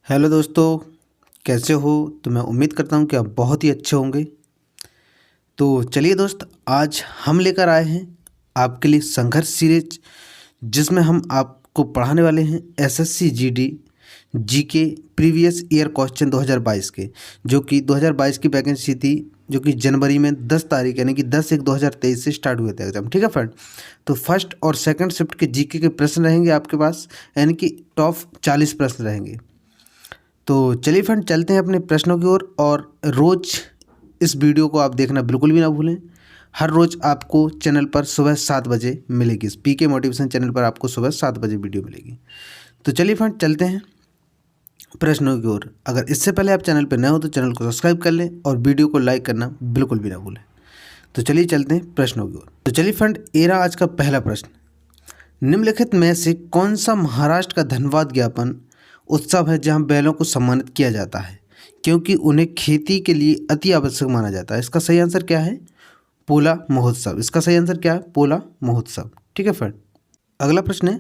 Hello दोस्तों, कैसे हो? तो मैं उम्मीद करता हूँ कि आप बहुत ही अच्छे होंगे। तो चलिए दोस्त, आज हम लेकर आए हैं आपके लिए संघर्ष सीरीज, जिसमें हम आपको पढ़ाने वाले हैं SSC GD GK previous year question 2022 के, जो कि 2022 की वैकेंसी थी, जो कि जनवरी में 10 तारीख यानी कि 10/1/2023 से स्टार्ट हुए थे एग्जाम। ठीक है फ्रेंड, तो फर्स्ट और सेकंड शिफ्ट के जीके के प्रश्न रहेंगे आपके पास, यानी कि टॉप 40 प्रश्न रहेंगे। तो चलिए फ्रेंड, चलते हैं अपने प्रश्नों की ओर। और रोज़ इस वीडियो को आप देखना बिल्कुल भी ना भूलें। हर रोज़ आपको चैनल पर सुबह 7 बजे मिलेगी, इस पीके मोटिवेशन चैनल पर आपको सुबह 7 बजे वीडियो मिलेगी। तो चलिए फ्रेंड, चलते हैं प्रश्नों की ओर। अगर इससे पहले आप चैनल पर नए हो तो चैनल को सब्सक्राइब कर लें और वीडियो को लाइक करना बिल्कुल भी ना भूलें। तो चलिए चलते हैं प्रश्नों की ओर। तो चलिए फ्रेंड, ये रहा आज का पहला प्रश्न। निम्नलिखित में से कौन सा महाराष्ट्र का धन्यवाद ज्ञापन उत्सव है जहां बैलों को सम्मानित किया जाता है क्योंकि उन्हें खेती के लिए अति आवश्यक माना जाता है? इसका सही आंसर क्या है? पोला महोत्सव। इसका सही आंसर क्या है? पोला महोत्सव। ठीक है फ्रेंड, अगला प्रश्न है,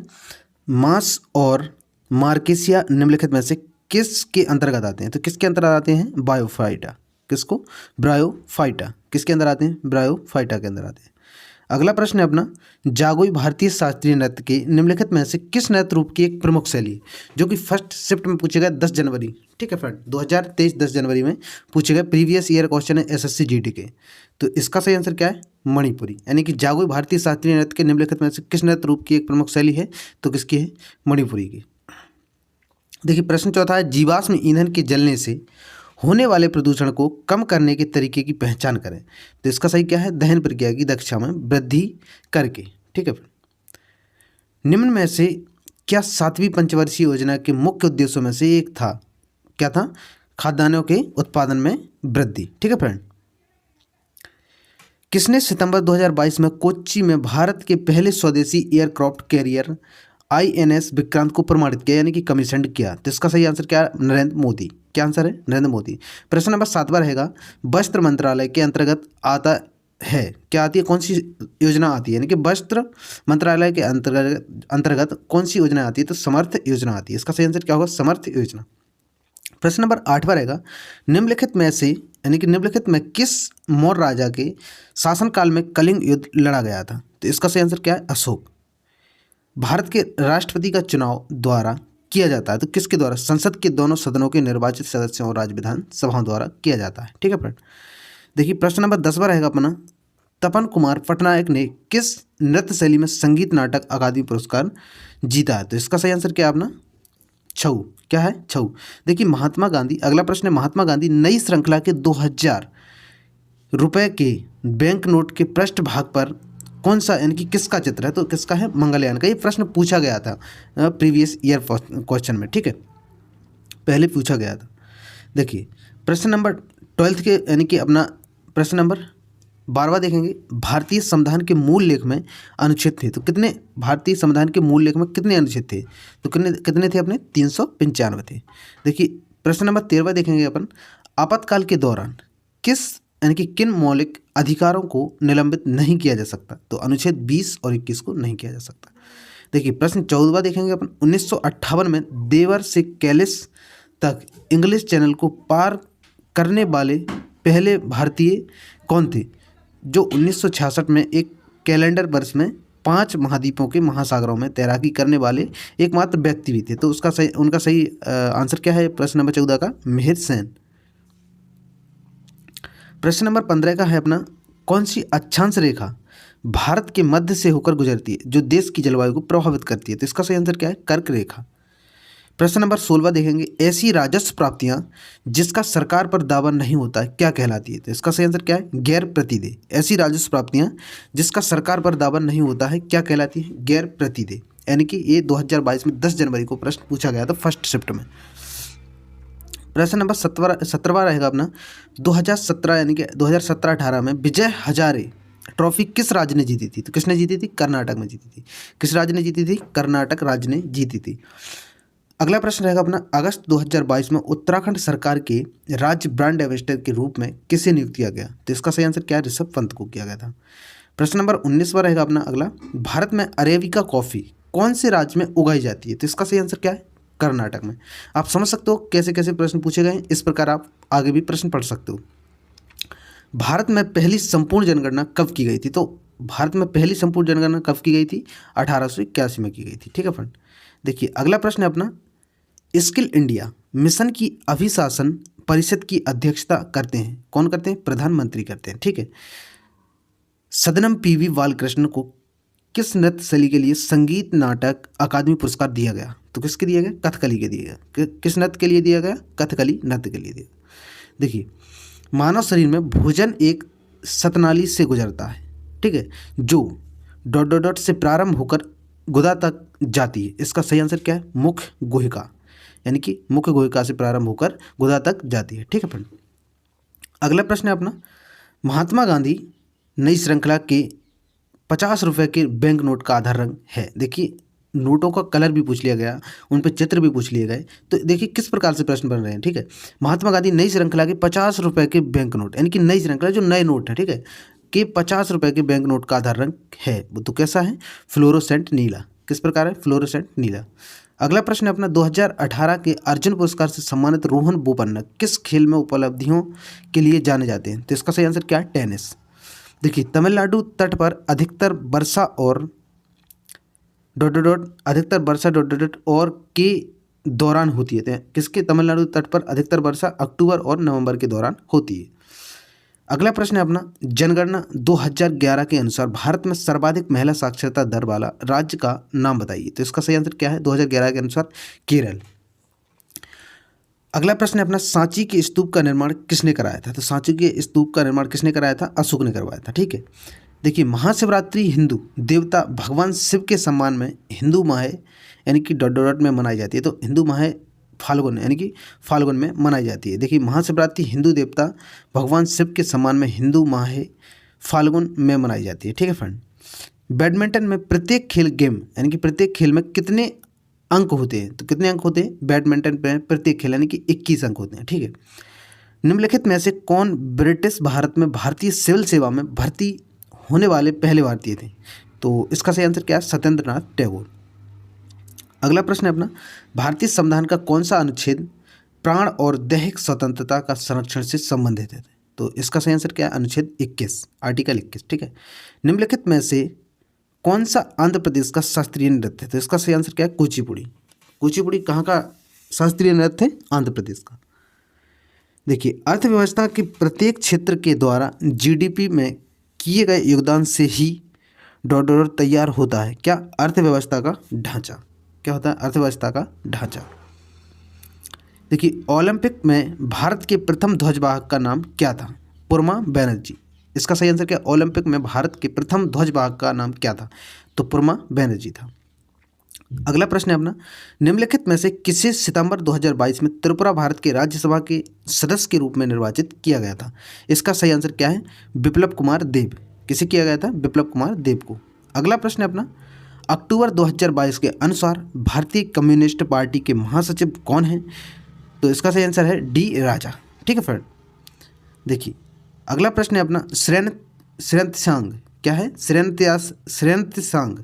मांस और मार्केसिया निम्नलिखित में से किसके अंतर्गत आते हैं? तो किसके अंतर्गत आते हैं? बायोफाइटा। किसको? ब्रायोफाइटा। किसके अंदर आते हैं? ब्रायोफाइटा के अंदर आते हैं। अगला प्रश्न है अपना, जागोई भारतीय शास्त्रीय नृत्य के निम्नलिखित में से किस नृत्य रूप की एक प्रमुख शैली है? जो कि फर्स्ट शिफ्ट में पूछे गए 10 जनवरी। ठीक है फ्रेंड, 2023 10 जनवरी में पूछे गए प्रीवियस ईयर क्वेश्चन है एसएससी जीडी के। तो इसका सही आंसर क्या है? मणिपुरी। यानी कि जागोई भारतीय शास्त्रीय नृत्य के निम्नलिखित में से किस नृत्य रूप की एक प्रमुख शैली है? तो किसकी है? मणिपुरी की। देखिए प्रश्न चौथा है, जीवाश्म ईंधन के जलने से होने वाले प्रदूषण को कम करने के तरीके की पहचान करें। तो इसका सही क्या है? दहन प्रक्रिया की दक्षता में वृद्धि करके। ठीक है, निम्न में से क्या 7वीं पंचवर्षीय योजना के मुख्य उद्देश्यों में से एक था? क्या था? खाद्यान्नों के उत्पादन में वृद्धि। ठीक है फ्रेंड, किसने सितंबर 2022 में कोच्चि में भारत के पहले स्वदेशी एयरक्राफ्ट कैरियर आईएनएस विक्रांत को प्रमाणित किया यानी कि कमीशन्ड किया? तो इसका सही आंसर क्या है? नरेंद्र मोदी। क्या आंसर है? नरेंद्र मोदी। प्रश्न नंबर 7वां रहेगा, वस्त्र मंत्रालय के अंतर्गत आता है, क्या आती है? कौन सी योजना आती है? यानी कि वस्त्र मंत्रालय के अंतर्गत कौन सी योजना आती है? तो समर्थ योजना आती है। इसका सही आंसर क्या होगा? समर्थ योजना। प्रश्न नंबर 8वां रहेगा, निम्नलिखित में से यानी कि निम्नलिखित में किस मौर्य राजा के शासनकाल में कलिंग युद्ध लड़ा गया था? तो इसका सही आंसर क्या है? अशोक। भारत के राष्ट्रपति का चुनाव द्वारा किया जाता है, तो किसके द्वारा? संसद के दोनों सदनों के निर्वाचित सदस्यों और राज्य विधानसभाओं द्वारा किया जाता है। ठीक है फ्रेंड, देखिए प्रश्न नंबर 10वां रहेगा अपना, तपन कुमार पटनायक ने किस नृत्य शैली में संगीत नाटक अकादमी पुरस्कार जीता है? तो इसका सही आंसर क्या है अपना? छऊ। क्या है? छऊ। देखिए महात्मा गांधी, अगला प्रश्न है, महात्मा गांधी नई श्रृंखला के 2000 रुपए के बैंक नोट के पृष्ठ भाग पर कौन सा यानी कि किसका चित्र है? तो किसका है? मंगलयान का। ये प्रश्न पूछा गया था प्रीवियस ईयर क्वेश्चन में। ठीक है, पहले पूछा गया था। देखिए प्रश्न नंबर 12 के यानी कि अपना प्रश्न नंबर 12वां देखेंगे, भारतीय संविधान के मूल लेख में अनुच्छेद थे, तो कितने? भारतीय संविधान के मूल लेख में कितने अनुच्छेद थे? तो कितने थे अपने? 395 थे। देखिए प्रश्न नंबर 13वां देखेंगे अपन, आपातकाल के दौरान किस यानी कि किन मौलिक अधिकारों को निलंबित नहीं किया जा सकता? तो अनुच्छेद 20 और 21 को नहीं किया जा सकता। देखिए प्रश्न 14वां देखेंगे अपन, 1958 में देवर से कैलिस तक इंग्लिश चैनल को पार करने वाले पहले भारतीय कौन थे? जो 1966 में एक कैलेंडर वर्ष में 5 महाद्वीपों के महासागरों में तैराकी करने वाले एकमात्र व्यक्ति भी थे। तो उसका सही उनका सही आंसर क्या है प्रश्न नंबर 14 का? मिहिर सेन। प्रश्न नंबर 15 का है अपना, कौन सी अक्षांश रेखा भारत के मध्य से होकर गुजरती है जो देश की जलवायु को प्रभावित करती है? तो इसका सही आंसर क्या है? कर्क रेखा। प्रश्न नंबर 16 देखेंगे, ऐसी राजस्व प्राप्तियां जिसका सरकार पर दावा नहीं होता है क्या कहलाती है? तो इसका सही आंसर क्या है? गैर प्रतिदेय। ऐसी राजस्व प्राप्तियां जिसका सरकार पर दावा नहीं होता है क्या कहलाती है? गैर प्रतिदेय। यानी कि ये 2022 में 10 जनवरी को प्रश्न पूछा गया था फर्स्ट शिफ्ट में। प्रश्न नंबर 17वां रहेगा अपना, 2017 यानी कि 2017-18 में विजय हजारे ट्रॉफी किस राज्य ने जीती थी? तो किसने जीती थी? कर्नाटक में जीती थी। किस राज्य ने जीती थी? कर्नाटक राज्य ने जीती थी। अगला प्रश्न रहेगा अपना, अगस्त 2022 में उत्तराखंड सरकार के राज्य ब्रांड एम्बेसडर के रूप में किसे नियुक्त किया गया? तो इसका सही आंसर क्या है? ऋषभ पंत को किया गया था। प्रश्न नंबर 19वां रहेगा अपना अगला, भारत में अरेबिका कॉफ़ी कौन से राज्य में उगाई जाती है? तो इसका सही आंसर क्या है? कर्नाटक में। आप समझ सकते हो कैसे कैसे प्रश्न पूछे गए हैं। इस प्रकार आप आगे भी प्रश्न पढ़ सकते हो। भारत में पहली संपूर्ण जनगणना कब की गई थी? तो भारत में पहली संपूर्ण जनगणना कब की गई थी? 1881 में की गई थी। ठीक है फ्रेंड। देखिए अगला प्रश्न है अपना, स्किल इंडिया मिशन की अभिशासन परिषद की अध्यक्षता करते हैं कौन करते हैं? प्रधानमंत्री करते हैं। ठीक है। सदनम पीवी बालकृष्ण को किस नृत्य शैली के लिए संगीत नाटक अकादमी पुरस्कार दिया गया? तो किसके दिया गया? कथकली के दिया गया। किस नृत्य के लिए दिया गया? कथकली नृत्य के लिए दिया। देखिए मानव शरीर में भोजन एक सतनाली से गुजरता है, ठीक है, जो डॉट डॉट डॉट से प्रारंभ होकर गुदा तक जाती है। इसका सही आंसर क्या है? मुख्य गुहिका, यानी कि मुख्य गुहिका से प्रारंभ होकर गुदा तक जाती है। ठीक है फ्रेंड। अगला प्रश्न है अपना, महात्मा गांधी नई श्रृंखला के 50 रुपये के बैंक नोट का आधार रंग है। देखिए नोटों का कलर भी पूछ लिया गया, उन पर चित्र भी पूछ लिए गए। तो देखिए किस प्रकार से प्रश्न बन रहे हैं। ठीक है। महात्मा गांधी नई श्रृंखला के 50 रुपये के बैंक नोट, यानी कि नई श्रृंखला जो नए नोट है, ठीक है, कि 50 रुपये के बैंक नोट का आधार रंग है, वो तो कैसा है? फ्लोरोसेंट नीला। किस प्रकार है? फ्लोरोसेंट नीला। अगला प्रश्न है अपना, 2018 के अर्जुन पुरस्कार से सम्मानित रोहन बोपन्ना किस खेल में उपलब्धियों के लिए जाने जाते हैं? तो इसका सही आंसर क्या है? टेनिस। देखिए तमिलनाडु तट पर अधिकतर वर्षा और डॉट डॉट डॉट अधिकतर वर्षा डॉट डॉट डॉट और के दौरान होती है। किसके? तमिलनाडु तट पर अधिकतर वर्षा अक्टूबर और नवंबर के दौरान होती है। अगला प्रश्न है अपना, जनगणना 2011 के अनुसार भारत में सर्वाधिक महिला साक्षरता दर वाला राज्य का नाम बताइए। तो इसका सही आंसर क्या है? 2011 के अनुसार केरल। अगला प्रश्न है अपना, सांची के स्तूप का निर्माण किसने कराया था? तो सांची के स्तूप का निर्माण किसने कराया था? अशोक ने करवाया था। ठीक है। देखिए महाशिवरात्रि हिंदू देवता भगवान शिव के सम्मान में हिंदू माह यानी कि डॉट डॉट में मनाई जाती है। तो हिंदू माह फाल्गुन यानी कि फाल्गुन में मनाई जाती है। देखिए महाशिवरात्रि हिंदू देवता भगवान शिव के सम्मान में हिंदू माह फाल्गुन में मनाई जाती है। ठीक है फ्रेंड। बैडमिंटन में प्रत्येक खेल गेम यानी कि प्रत्येक खेल में कितने अंक होते हैं? तो कितने अंक होते हैं बैडमिंटन में? प्रत्येक खेल यानी कि 21 अंक होते हैं। ठीक है। निम्नलिखित में से कौन ब्रिटिश भारत में भारतीय सिविल सेवा में भर्ती होने वाले पहले भारतीय थे? तो इसका सही आंसर क्या है? सत्येंद्र नाथ टैगोर। अगला प्रश्न है अपना, भारतीय संविधान का कौन सा अनुच्छेद प्राण और दैहिक स्वतंत्रता का संरक्षण से संबंधित है? तो इसका सही आंसर क्या है? अनुच्छेद 21, आर्टिकल 21। ठीक है। निम्नलिखित में से कौन सा आंध्र प्रदेश का शास्त्रीय नृत्य है? तो इसका सही आंसर क्या है? कुचिपुड़ी। कुचिपुड़ी कहाँ का शास्त्रीय नृत्य है? आंध्र प्रदेश का। देखिए अर्थव्यवस्था के प्रत्येक क्षेत्र के द्वारा जीडीपी में किए गए योगदान से ही डॉट डॉट तैयार होता है। क्या? अर्थव्यवस्था का ढांचा। क्या होता है? अर्थव्यवस्था का ढांचा। देखिए ओलंपिक में भारत के प्रथम ध्वजवाहक का नाम क्या था? पुरमा बनर्जी। इसका सही आंसर क्या? ओलंपिक में भारत के प्रथम ध्वजवाहक का नाम क्या था? तो पुरमा बनर्जी था। अगला प्रश्न है अपना, निम्नलिखित में से किसे सितंबर 2022 में त्रिपुरा भारत के राज्यसभा के सदस्य के रूप में निर्वाचित किया गया था? इसका सही आंसर क्या है? बिप्लब कुमार देब। किसे किया गया था? बिप्लब कुमार देब को। अगला प्रश्न है अपना, अक्टूबर 2022 के अनुसार भारतीय कम्युनिस्ट पार्टी के महासचिव कौन हैं? तो इसका सही आंसर है डी राजा। ठीक है फ्रेंड। देखिए अगला प्रश्न है अपना, श्रेयंतसांग क्या है? श्रेयंतसांग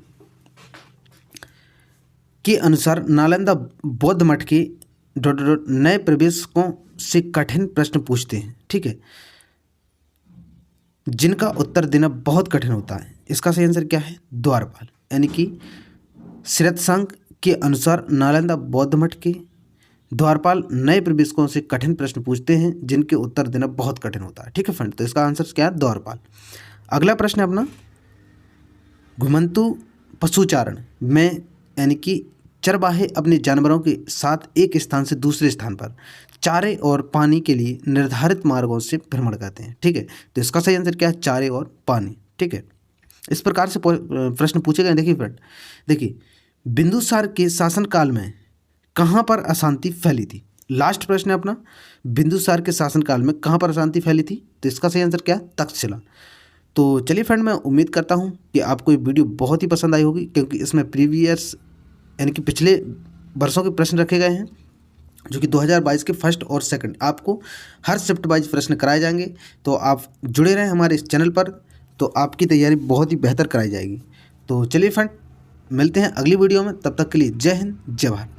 के अनुसार नालंदा बौद्ध मठ के डॉट डॉट नए प्रवेशकों से कठिन प्रश्न पूछते हैं। ठीक है, जिनका उत्तर देना बहुत कठिन होता है। इसका सही आंसर क्या है? द्वारपाल। यानी कि श्रेयंतसांग के अनुसार नालंदा बौद्ध मठ के द्वारपाल नए प्रवेशकों से कठिन प्रश्न पूछते हैं जिनके उत्तर देना बहुत कठिन होता है। ठीक है फ्रेंड। तो इसका आंसर क्या है? द्वारपाल। अगला प्रश्न है अपना, घुमंतु पशुचारण में यानी कि चरवाहे अपने जानवरों के साथ एक स्थान से दूसरे स्थान पर चारे और पानी के लिए निर्धारित मार्गों से भ्रमण करते हैं। ठीक है। तो इसका सही आंसर क्या है? चारे और पानी। ठीक है। इस प्रकार से प्रश्न पूछे गए। देखिए फ्रेंड, देखिए बिंदुसार के शासनकाल में कहाँ पर अशांति फैली थी? लास्ट प्रश्न है अपना, बिंदुसार के शासनकाल में कहाँ पर अशांति फैली थी? तो इसका सही आंसर क्या है? तक्षशिला। तो चलिए फ्रेंड, मैं उम्मीद करता हूँ कि आपको ये वीडियो बहुत ही पसंद आई होगी, क्योंकि इसमें प्रीवियस यानी कि पिछले वर्षों के प्रश्न रखे गए हैं, जो कि 2022 के फर्स्ट और सेकंड आपको हर शिफ्ट वाइज प्रश्न कराए जाएंगे। तो आप जुड़े रहें हमारे इस चैनल पर, तो आपकी तैयारी बहुत ही बेहतर कराई जाएगी। तो चलिए फ्रेंड, मिलते हैं अगली वीडियो में। तब तक के लिए जय हिंद, जय भारत।